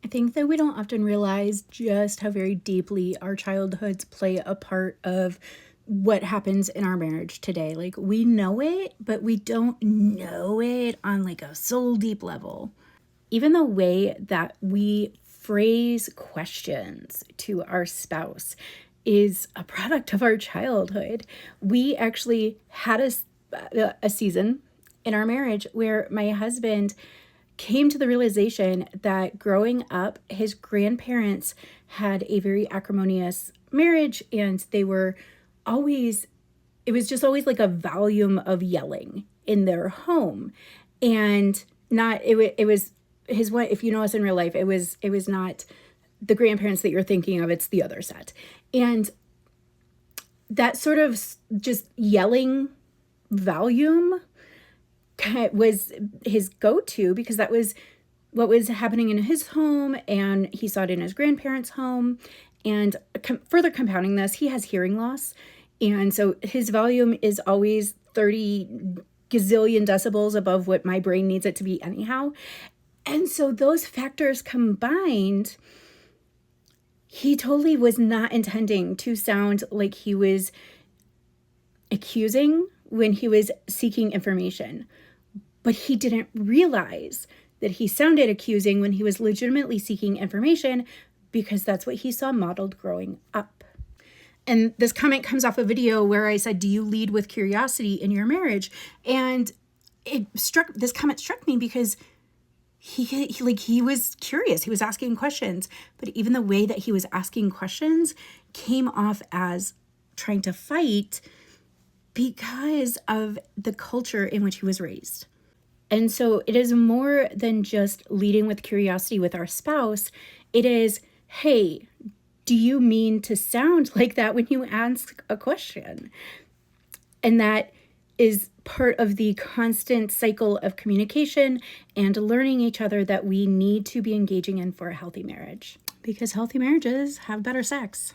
I think that we don't often realize just how very deeply our childhoods play a part of what happens in our marriage today. Like we know it, but we don't know it on like a soul deep level. Even the way that we phrase questions to our spouse is a product of our childhood. We actually had a season in our marriage where my husband came to the realization that growing up, his grandparents had a very acrimonious marriage, and they were always, it was just always like a volume of yelling in their home. And not, it was his wife. If you know us in real life, it was not the grandparents that you're thinking of, it's the other set. And that sort of just yelling volume was his go-to because that was what was happening in his home, and he saw it in his grandparents' home. And further compounding this, he has hearing loss, and so his volume is always 30 gazillion decibels above what my brain needs it to be anyhow. And so those factors combined, he totally was not intending to sound like he was accusing when he was seeking information. But he didn't realize that he sounded accusing when he was legitimately seeking information, because that's what he saw modeled growing up. And this comment comes off a video where I said, do you lead with curiosity in your marriage? And this comment struck me because he was curious. He was asking questions, but even the way that he was asking questions came off as trying to fight because of the culture in which he was raised. And so it is more than just leading with curiosity with our spouse. It is, hey, do you mean to sound like that when you ask a question? And that is part of the constant cycle of communication and learning each other that we need to be engaging in for a healthy marriage, because healthy marriages have better sex.